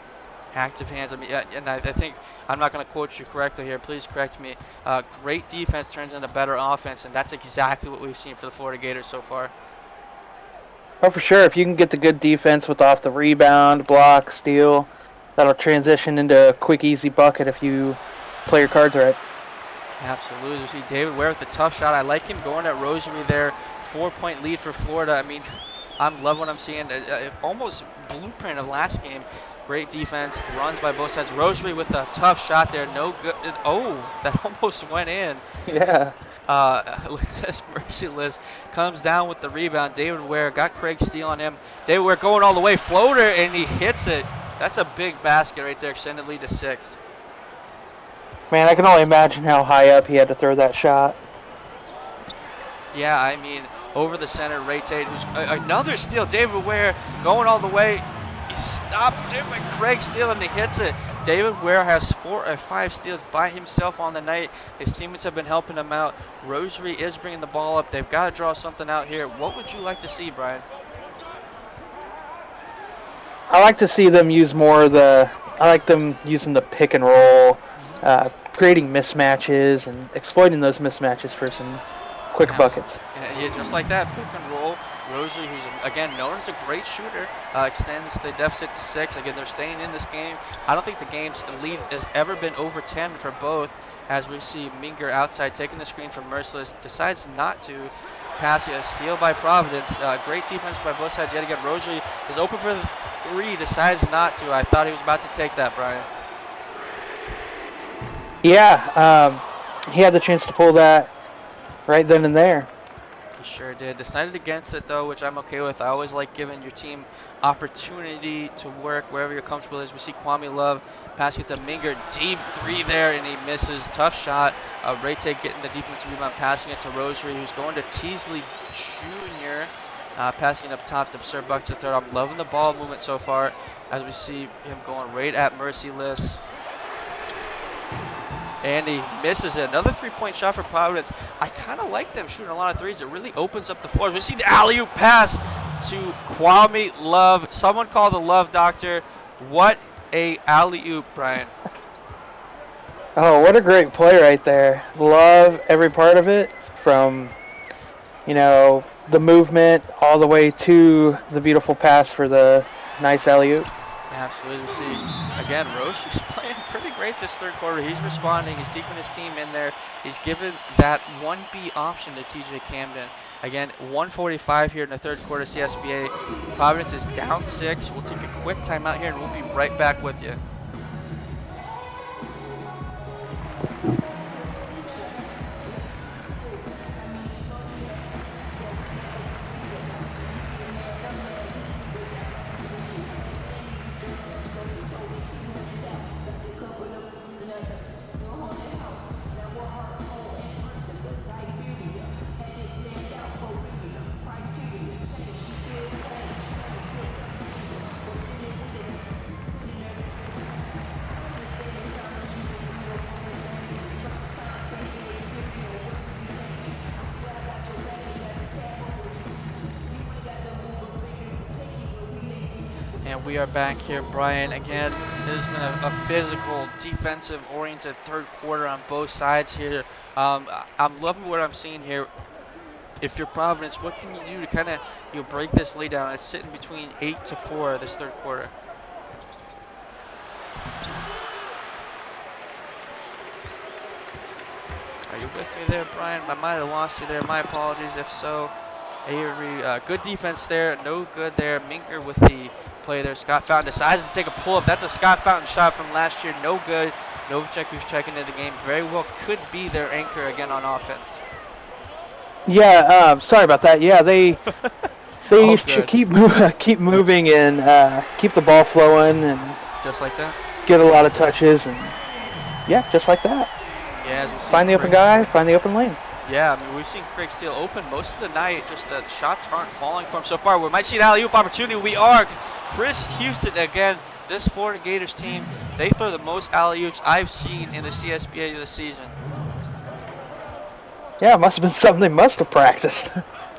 Active hands. I mean, yeah, and I think I'm not going to quote you correctly here. Please correct me. Great defense turns into better offense, and that's exactly what we've seen for the Florida Gators so far. Oh, for sure. If you can get the good defense with off the rebound, block, steal, that'll transition into a quick, easy bucket if you play your cards right. Absolutely. You see David Ware with the tough shot. I like him going at Rosary there. 4-point lead for Florida. I mean, I love what I'm seeing. Almost blueprint of last game. Great defense. Runs by both sides. Rosary with a tough shot there. No good. Oh, that almost went in. Yeah. Lucas Merciless comes down with the rebound. David Ware got Craig Steele on him. David Ware going all the way. Floater, and he hits it. That's a big basket right there. Extended lead to 6. Man, I can only imagine how high up he had to throw that shot. Yeah, I mean, over the center, Ray Tate, who's another steal. David Ware going all the way. He stopped there by Craig Steele, and he hits it. David Ware has 4 or 5 steals by himself on the night. His teammates have been helping him out. Rosary is bringing the ball up. They've got to draw something out here. What would you like to see, Brian? I like to see them use more of I like them using the pick and roll, creating mismatches and exploiting those mismatches for some quick buckets. Yeah, just like that, pick and roll. Rosary, who's again known as a great shooter, extends the deficit to 6. Again, they're staying in this game. I don't think the game's lead has ever been over 10 for both. As we see Minger outside taking the screen from Merciless, decides not to pass it. A steal by Providence. Great defense by both sides. Yet again, Rosary is open for the 3, decides not to. I thought he was about to take that, Brian. Yeah, he had the chance to pull that right then and there. He sure did. Decided against it, though, which I'm okay with. I always like giving your team opportunity to work wherever you're comfortable. As we see Kwame Love pass it to Minger. Deep 3 there, and he misses. Tough shot. Ray Tate getting the defensive rebound, passing it to Rosary, who's going to Teasley Jr., passing it up top to Sir Buck to 3rd. I'm loving the ball movement so far as we see him going right at Merciless. And he misses it. Another 3-point shot for Providence. I kind of like them shooting a lot of 3s. It really opens up the floors. We see the alley-oop pass to Kwame Love. Someone call the Love Doctor. What a alley-oop, Brian. Oh, what a great play right there. Love every part of it, from, the movement all the way to the beautiful pass for the nice alley-oop. Absolutely. See, again, Rosie's playing pretty great this 3rd quarter. He's responding. He's keeping his team in there. He's given that 1B option to TJ Camden. Again, 1:45 here in the third quarter, CSBA. Providence is down 6. We'll take a quick timeout here, and we'll be right back with you. And we are back here, Brian. Again, this has been a physical, defensive-oriented third quarter on both sides here. I'm loving what I'm seeing here. If you're Providence, what can you do to kind of break this lead down? It's sitting between 8-4 this third quarter. Are you with me there, Brian? I might have lost you there. My apologies if so. Avery, good defense there. No good there. Minker with the play there. Scott Fountain decides to take a pull-up. That's a Scott Fountain shot from last year. No good. Novacek, who's checking into the game, very well could be their anchor again on offense. Yeah, sorry about that. Yeah, they should keep moving and keep the ball flowing and just like that. Get a lot of touches and yeah, just like that. Yeah, as we see find the open guy, find the open lane. Yeah, I mean, we've seen Craig Steele open most of the night. Just the shots aren't falling for him so far. We might see an alley-oop opportunity. We are. Chris Houston again. This Florida Gators team, they throw the most alley-oops I've seen in the CSBA this season. Yeah, it must have been something they must have practiced.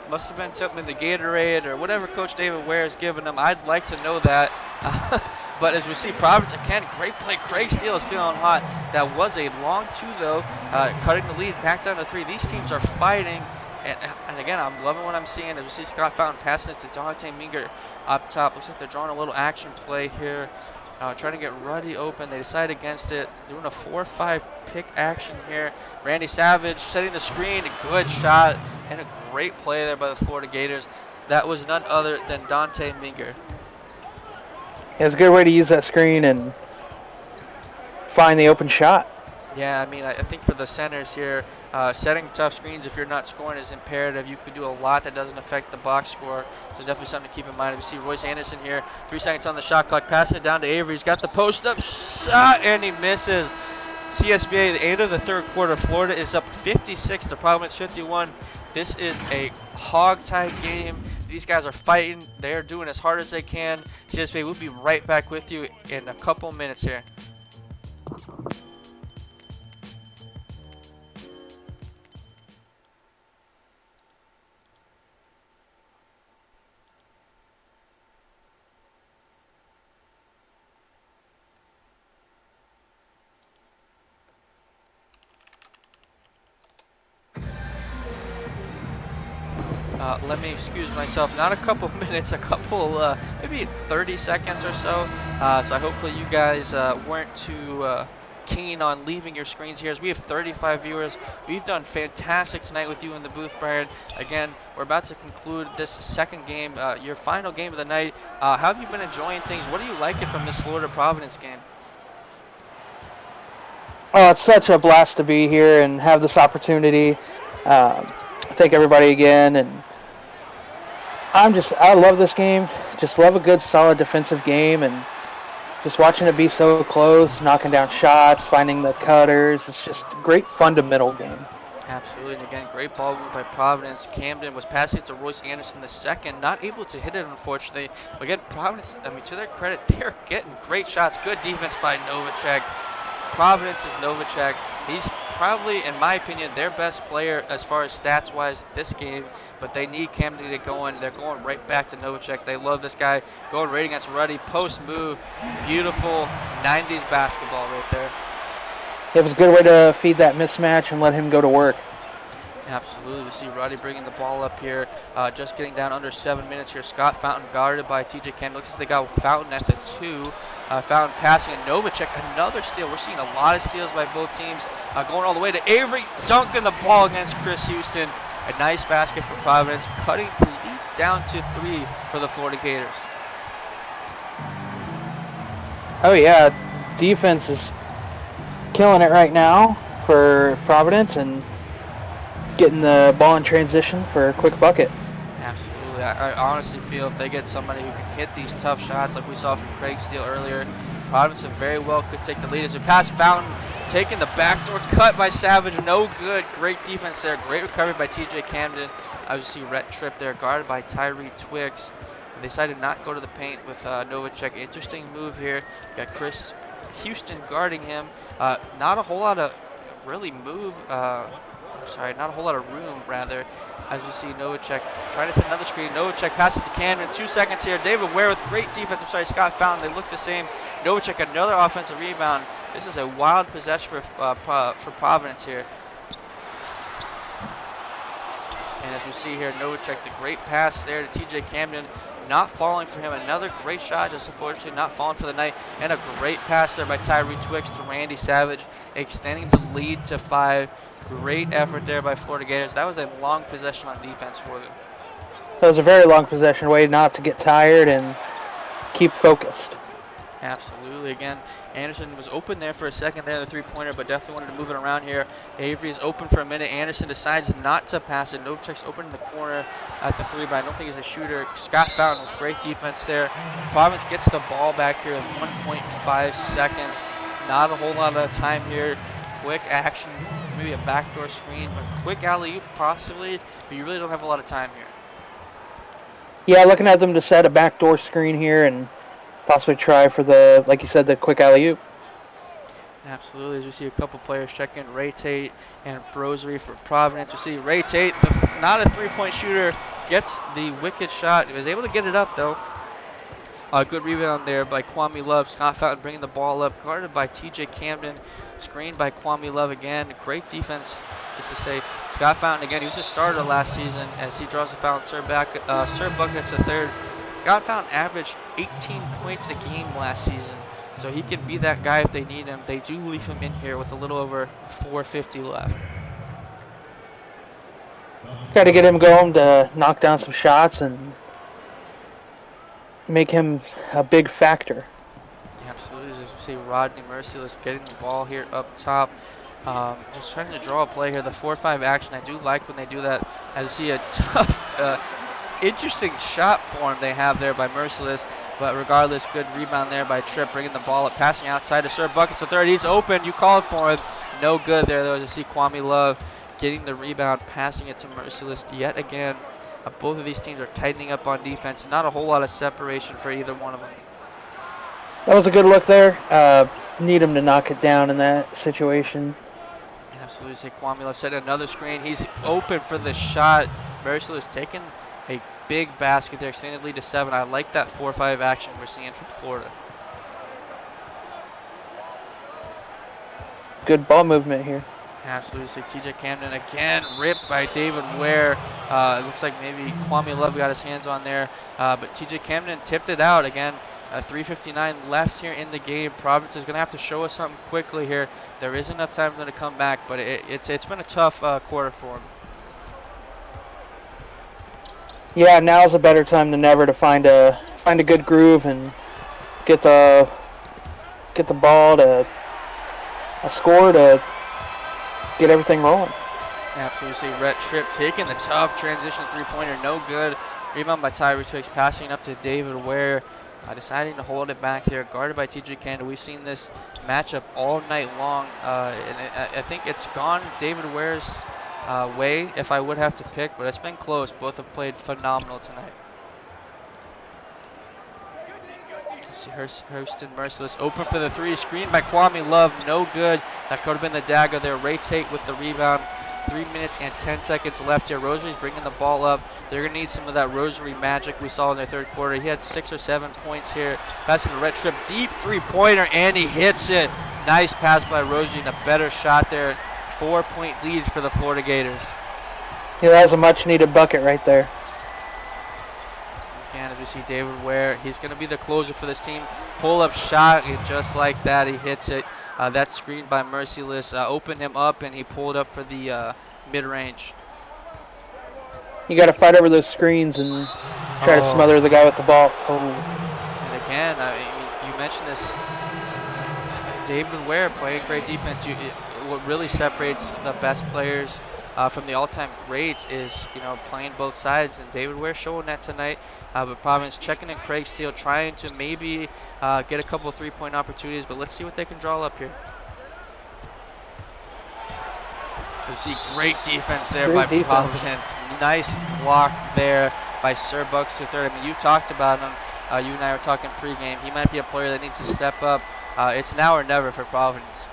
Must have been something in the Gatorade or whatever Coach David Ware has given them. I'd like to know that. But as we see, Providence again, great play. Craig Steele is feeling hot. That was a long two, though, cutting the lead back down to 3. These teams are fighting. And again, I'm loving what I'm seeing as we see Scott Fountain passing it to Dante Minker up top. Looks like they're drawing a little action play here. Trying to get Ruddy open. They decide against it. Doing a 4-5 pick action here. Randy Savage setting the screen. A good shot and a great play there by the Florida Gators. That was none other than Dante Minker. Yeah, it's a good way to use that screen and find the open shot. Yeah, I mean, I think for the centers here, setting tough screens if you're not scoring is imperative. You could do a lot that doesn't affect the box score. So definitely something to keep in mind. We see Royce Anderson here, 3 seconds on the shot clock, passing it down to Avery. He's got the post up shot and he misses. CSBA, the end of the third quarter, Florida is up 56 to Providence 51. This is a hog-tied game. These guys are fighting. They are doing as hard as they can. CSBA, we'll be right back with you in a couple minutes here. Let me excuse myself, not a couple minutes, a couple, maybe 30 seconds or so. So hopefully you guys weren't too keen on leaving your screens here, as we have 35 viewers. We've done fantastic tonight with you in the booth, Brian. Again, we're about to conclude this second game, your final game of the night. How have you been enjoying things? What are you liking from this Florida Providence game? Oh, it's such a blast to be here and have this opportunity. Thank everybody again, and I love this game. Just love a good, solid defensive game, and just watching it be so close, knocking down shots, finding the cutters. It's just a great fundamental game. Absolutely, and again, great ball movement by Providence. Camden was passing it to Royce Anderson the second, not able to hit it, unfortunately. But again, Providence, I mean, to their credit, they're getting great shots. Good defense by Novacek. Providence is Novacek. He's probably, in my opinion, their best player as far as stats-wise this game, but they need Camden to get going. They're going right back to Novacek. They love this guy. Going right against Ruddy. Post move. Beautiful 90s basketball right there. It was a good way to feed that mismatch and let him go to work. Absolutely. We see Ruddy bringing the ball up here. Just getting down under 7 minutes here. Scott Fountain guarded by TJ Camden. Looks like they got Fountain at the 2. Fountain passing, and Novacek, another steal. We're seeing a lot of steals by both teams. Going all the way to Avery, dunking the ball against Chris Houston. A nice basket for Providence, cutting the lead down to 3 for the Florida Gators. Oh yeah, defense is killing it right now for Providence and getting the ball in transition for a quick bucket. Absolutely. I honestly feel if they get somebody who can hit these tough shots like we saw from Craig Steele earlier, Providence very well could take the lead. As we pass Fountain, taking the backdoor cut by Savage, no good. Great defense there. Great recovery by TJ Camden. I would see Rhett Tripp there, guarded by Tyree Twiggs. They decided not to go to the paint with Novacek. Interesting move here. Got Chris Houston guarding him. Not a whole lot of really move. Not a whole lot of room, rather. As you see Novacek trying to set another screen. Novacek passes to Camden. 2 seconds here. David Ware with great defense. Scott Fountain. They look the same. Novacek another offensive rebound. This is a wild possession for Providence here. And as we see here, Novacek, the great pass there to TJ Camden. Not falling for him. Another great shot, just unfortunately not falling for the night. And a great pass there by Tyree Twiggs to Randy Savage, extending the lead to 5. Great effort there by Florida Gators. That was a long possession on defense for them. So it was a very long possession, way not to get tired and keep focused. Absolutely. Again, Anderson was open there for a second there, the three-pointer, but definitely wanted to move it around here. Avery is open for a minute. Anderson decides not to pass it. Novacek's open in the corner at the 3, but I don't think he's a shooter. Scott Fountain with great defense there. Providence gets the ball back here in 1.5 seconds. Not a whole lot of time here. Quick action, maybe a backdoor screen, but quick alley-oop possibly, but you really don't have a lot of time here. Yeah, looking at them to set a backdoor screen here and possibly try for the, like you said, the quick alley-oop. Absolutely, as we see a couple players check in, Ray Tate and Brosary for Providence. We see Ray Tate, not a three-point shooter, gets the wicked shot. He was able to get it up, though. Good rebound there by Kwame Love. Scott Fountain bringing the ball up, guarded by TJ Camden. Screened by Kwame Love again. Great defense, just to say. Scott Fountain again, he was a starter last season as he draws the foul and serve buckets to third. Scott Fountain averaged 18 points a game last season, so he can be that guy if they need him. They do leave him in here with a little over 4:50 left. Got to get him going to knock down some shots and make him a big factor. Absolutely, as you see Rodney Merciless getting the ball here up top. Just trying to draw a play here, the 4-5 action. I do like when they do that. As you see a tough, interesting shot form they have there by Merciless, but regardless, good rebound there by Tripp, bringing the ball up, passing outside to serve buckets to third. He's open, you called for him. No good there though, as you see Kwame Love getting the rebound, passing it to Merciless yet again. Both of these teams are tightening up on defense. Not a whole lot of separation for either one of them. That was a good look there. Need him to knock it down in that situation. Absolutely. Say Kwame Love set another screen. He's open for the shot. Merciless taking a big basket there, extending the lead to 7. I like that 4-5 action we're seeing from Florida. Good ball movement here. Absolutely. So TJ Camden again ripped by David Ware. It looks like maybe Kwame Love got his hands on there, but TJ Camden tipped it out again. 3:59 left here in the game. Providence is going to have to show us something quickly here. There is enough time for them to come back, but it's been a tough quarter for them. Yeah, now's a better time than ever to find a good groove and get the ball to a score to get everything rolling. Absolutely. See Rhett Tripp taking the tough transition three-pointer, no good. Rebound by Tyree Twiggs, passing up to David Ware. Deciding to hold it back there, guarded by TJ Camden. We've seen this matchup all night long, and I think it's gone David Ware's way if I would have to pick, but it's been close. Both have played phenomenal tonight. See Hurston Merciless open for the 3, screened by Kwame Love, no good. That could have been the dagger there. Ray Tate with the rebound. 3 minutes and 10 seconds left here. Rosary's bringing the ball up. They're going to need some of that Rosary magic we saw in their third quarter. He had 6 or 7 points here. Passing the Rhett Tripp, deep three-pointer, and he hits it. Nice pass by Rosary and a better shot there. 4-point lead for the Florida Gators. Yeah, that was a much-needed bucket right there. Again, as we see David Ware, he's going to be the closer for this team. Pull-up shot, and just like that, he hits it. That screen by Merciless opened him up, and he pulled up for the mid-range. You got to fight over those screens and try to Oh, smother the guy with the ball. Oh, and again, I mean, you mentioned this. David Ware playing great defense. What really separates the best players from the all-time greats is, playing both sides. And David Ware showing that tonight. But Providence checking in Craig Steele, trying to maybe get a couple of three-point opportunities. But let's see what they can draw up here. You see great defense there by great defense. Providence. Nice block there by Sir Bucks III. I mean, you talked about him. You and I were talking pregame. He might be a player that needs to step up. It's now or never for Providence.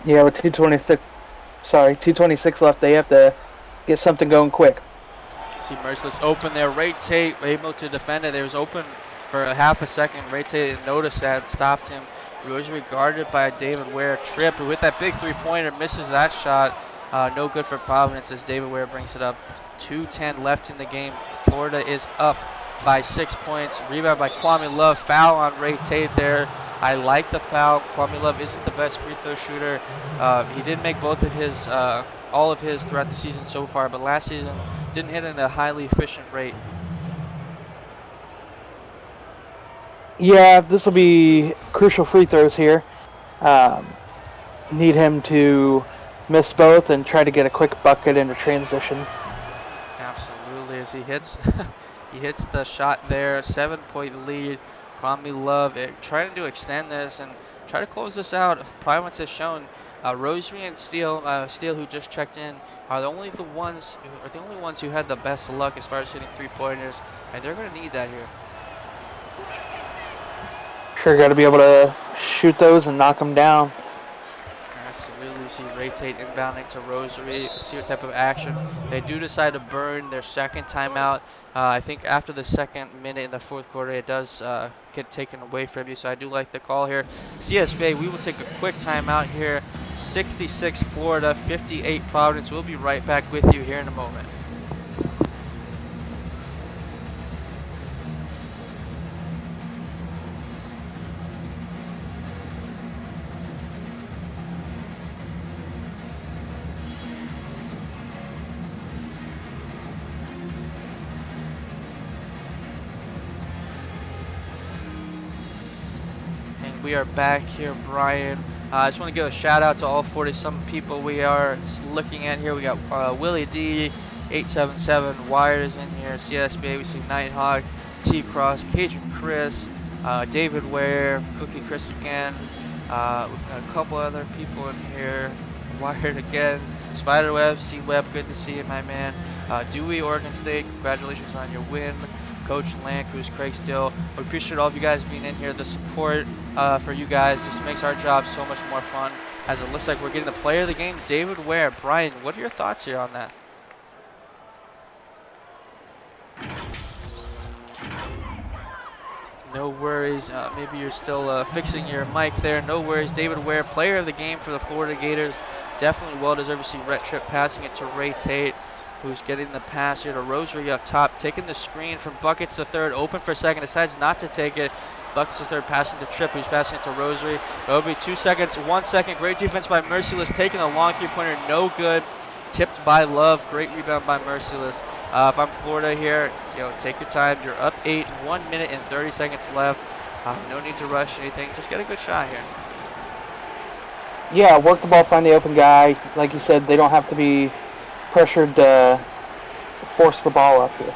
Yeah, with 226 left, they have to get something going quick. See Merciless open there. Ray Tate able to defend it. It was open for a half a second. Ray Tate didn't notice that, stopped him. Rosary guarded by David Ware. Tripp with that big three-pointer misses that shot. No good for Providence as David Ware brings it up. 2:10 left in the game. Florida is up by 6 points. Rebound by Kwame Love. Foul on Ray Tate there. I like the foul. Kwame Love isn't the best free throw shooter. He did make both of his, all of his throughout the season so far, but last season didn't hit at a highly efficient rate. Yeah, this will be crucial free throws here. Need him to miss both and try to get a quick bucket into transition. Absolutely, as he hits, he hits the shot there. 7-point lead. Kwame Love trying to extend this and try to close this out. Providence has shown Rosary and Steele, who just checked in, are the only ones who had the best luck as far as hitting three-pointers, and they're going to need that here. Sure, got to be able to shoot those and knock them down. Absolutely. You see Ray Tate inbounding to Rosary. See what type of action. They do decide to burn their second timeout. I think after the second minute in the fourth quarter, it does get taken away from you. So I do like the call here. CSBA, we will take a quick timeout here. 66 Florida, 58 Providence. We'll be right back with you here in a moment. We are back here, Brian. I just want to give a shout out to all 40-some people we are looking at here. We got Willie D, 877, Wires in here, CSBA, we see Nighthawk, T-Cross, Cajun Chris, David Ware, Cookie Chris again, we've got a couple other people in here, Wired again, Spiderweb, C-Web, good to see you, my man. Dewey, Oregon State, congratulations on your win. Coach Lank, who's Craig Steele. We appreciate all of you guys being in here. The support for you guys just makes our job so much more fun, as it looks like we're getting the player of the game, David Ware. Brian, what are your thoughts here on that? No worries. Maybe you're still fixing your mic there. No worries. David Ware, player of the game for the Florida Gators. Definitely well-deserved to see Rhett Tripp passing it to Ray Tate, who's getting the pass here to Rosary up top, taking the screen from Buckets the third, open for a second, decides not to take it. Buckets the third passing to Tripp, who's passing it to Rosary. It'll be 2 seconds, 1 second. Great defense by Merciless, taking a long three-pointer, no good. Tipped by Love, great rebound by Merciless. If I'm Florida here, take your time. You're up 8, 1 minute and 30 seconds left. No need to rush anything. Just get a good shot here. Yeah, work the ball, find the open guy. Like you said, they don't have to be pressured to force the ball up here.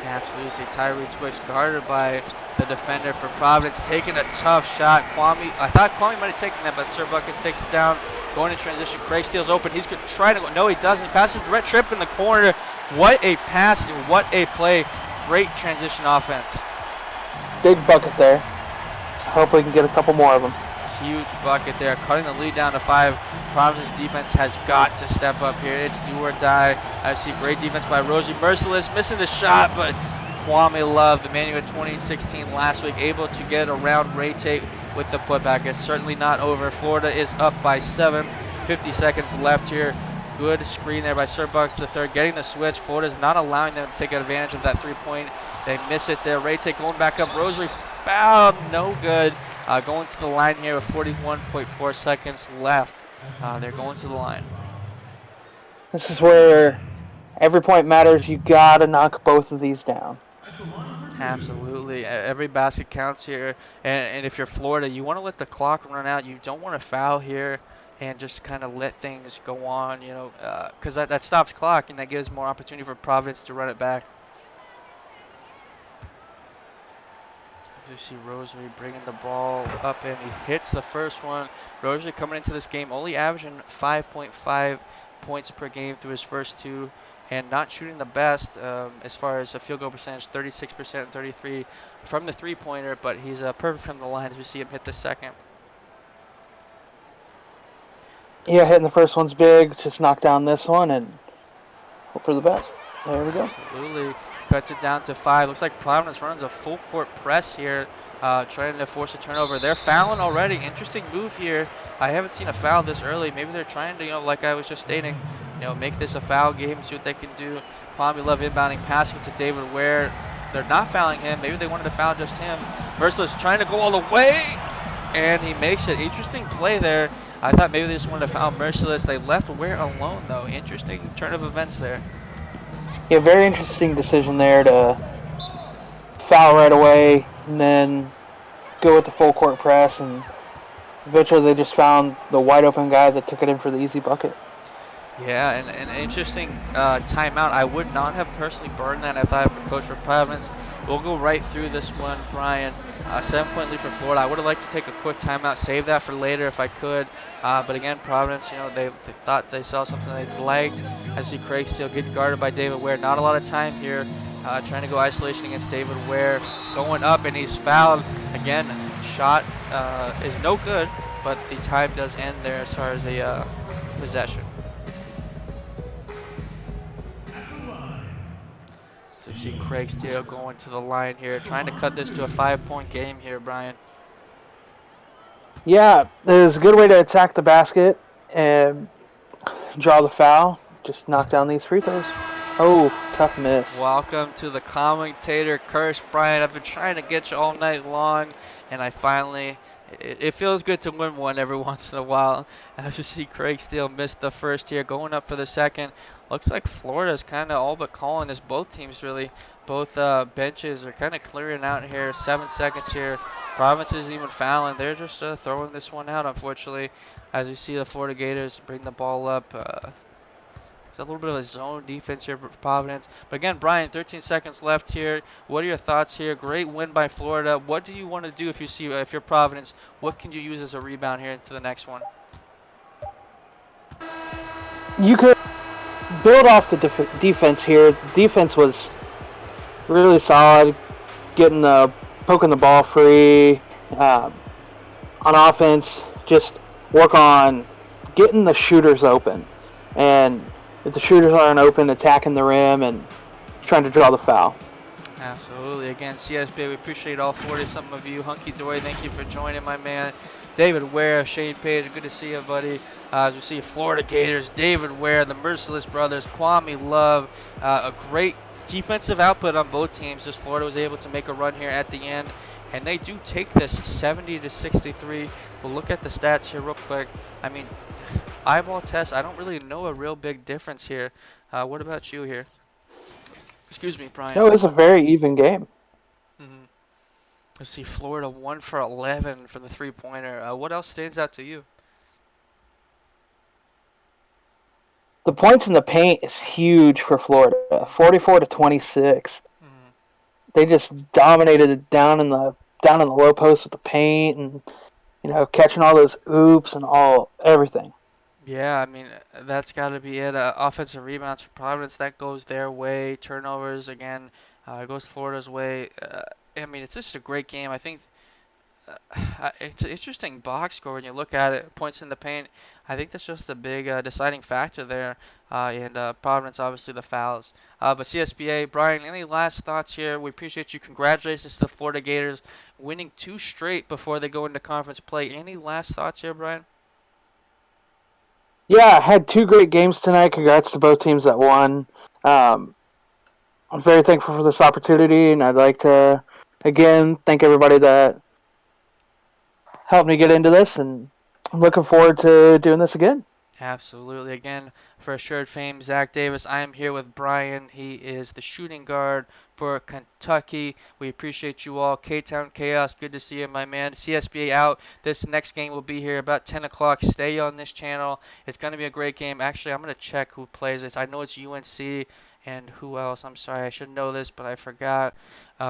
Absolutely. See Tyree Twix guarded by the defender for Providence, taking a tough shot. I thought Kwame might have taken that, but Sir Buckets takes it down. Going in transition. Craig Steele's open. He's going to try to go. No, he doesn't. Passes to Rhett Tripp in the corner. What a pass and what a play. Great transition offense. Big bucket there. So hopefully we can get a couple more of them. Huge bucket there, cutting the lead down to 5. Providence defense has got to step up here. It's do or die. I see great defense by Rosie. Merciless missing the shot, but Kwame Love, the man who had 2016 last week, able to get around Ray Tate with the putback. It's certainly not over. Florida is up by 7. 50 seconds left here. Good screen there by Sir Bucks the third, getting the switch. Florida's not allowing them to take advantage of that three-point. They miss it there. Ray Tate going back up. Rosary foul, no good. Going to the line here with 41.4 seconds left. They're going to the line. This is where Every point matters. You gotta knock both of these down. Absolutely. Every basket counts here. And if you're Florida, you want to let the clock run out. You don't want to foul here and just kind of let things go on, because that stops clock and that gives more opportunity for Providence to run it back. You see Rosary bringing the ball up and he hits the first one. Rosary coming into this game only averaging 5.5 points per game through his first two and not shooting the best as far as a field goal percentage, 36% 33 from the three-pointer, but he's perfect from the line as we see him hit the second. Yeah, hitting the first one's big. Just knock down this one and hope for the best. There we go. Absolutely. Cuts it down to 5. Looks like Providence runs a full court press here, trying to force a turnover. They're fouling already. Interesting move here. I haven't seen a foul this early. Maybe they're trying to, like I was just stating, make this a foul game, see what they can do. Kwame Love inbounding, passing to David Ware. They're not fouling him. Maybe they wanted to foul just him. Merciless trying to go all the way, and he makes it. Interesting play there. I thought maybe they just wanted to foul Merciless. They left Ware alone, though. Interesting turn of events there. Yeah, very interesting decision there to foul right away and then go with the full court press, and eventually they just found the wide open guy that took it in for the easy bucket. Yeah, and an interesting timeout. I would not have personally burned that if I were coach for Providence. We'll go right through this one, Brian. 7-point lead for Florida. I would have liked to take a quick timeout, save that for later if I could. But again, Providence, they thought they saw something they liked. I see Craig still getting guarded by David Ware. Not a lot of time here. Trying to go isolation against David Ware. Going up, and he's fouled. Again, shot is no good, but the time does end there as far as a possession. So you see Craig still going to the line here, trying to cut this to a 5-point game here, Brian. Yeah, there's a good way to attack the basket and draw the foul. Just knock down these free throws. Oh, tough miss. Welcome to the commentator curse, Brian. I've been trying to get you all night long, and I finally, it feels good to win one every once in a while. As you see, Craig Steele missed the first here, going up for the second. Looks like Florida's kind of all but calling this. Both teams really, both benches are kind of clearing out here. 7 seconds here. Providence isn't even fouling. They're just throwing this one out, unfortunately. As you see the Florida Gators bring the ball up. It's a little bit of a zone defense here for Providence. But again, Brian, 13 seconds left here. What are your thoughts here? Great win by Florida. What do you want to do if you're Providence? What can you use as a rebound here into the next one? You could build off the defense here. Defense was really solid, poking the ball free. On offense, just work on getting the shooters open, and if the shooters aren't open, attacking the rim and trying to draw the foul. Absolutely. Again, CSBA, we appreciate all 40-something of you. Hunky Dory, thank you for joining, my man. David Ware, Shane Page, good to see you, buddy. As we see Florida Gators, David Ware, the Merciless Brothers, Kwame Love. A great defensive output on both teams as Florida was able to make a run here at the end. And they do take this 70-63. But look at the stats here real quick. I mean, eyeball test, I don't really know a real big difference here. What about you here? Excuse me, Brian. No, it was a very even game. Mm-hmm. Let's see, Florida 1 for 11 from the three-pointer. What else stands out to you? The points in the paint is huge for Florida, 44-26. Mm-hmm. They just dominated it down in the low post with the paint, and catching all those oops and everything. Yeah, I mean, that's got to be it. Offensive rebounds for Providence, that goes their way. Turnovers, again, goes Florida's way. I mean, it's just a great game. I think it's an interesting box score when you look at it. Points in the paint, I think that's just a big deciding factor there. And Providence, obviously, the fouls. But CSBA, Brian, any last thoughts here? We appreciate you. Congratulations to the Florida Gators winning 2 straight before they go into conference play. Any last thoughts here, Brian? Yeah, I had 2 great games tonight. Congrats to both teams that won. I'm very thankful for this opportunity, and I'd like to, again, thank everybody that helped me get into this, and I'm looking forward to doing this again. Absolutely. Again, for Assured Fame, Zach Davis. I am here with Brian. He is the shooting guard for Kentucky. We appreciate you all. K-Town Chaos, good to see you, my man. CSBA out. This next game will be here about 10 o'clock. Stay on this channel. It's going to be a great game. Actually, I'm going to check who plays this. I know it's UNC and who else. I'm sorry, I should know this, but I forgot.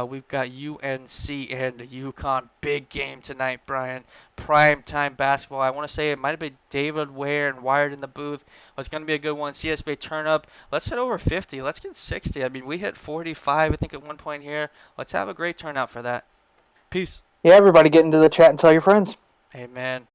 We've got UNC and UConn. Big game tonight, Brian. Prime time basketball. I want to say it might have been David Ware and Wired in the booth. It's going to be a good one. CSBA turn up. Let's hit over 50. Let's get 60. I mean, we hit 45, I think, at one point here. Let's have a great turnout for that. Peace. Yeah, everybody get into the chat and tell your friends. Amen.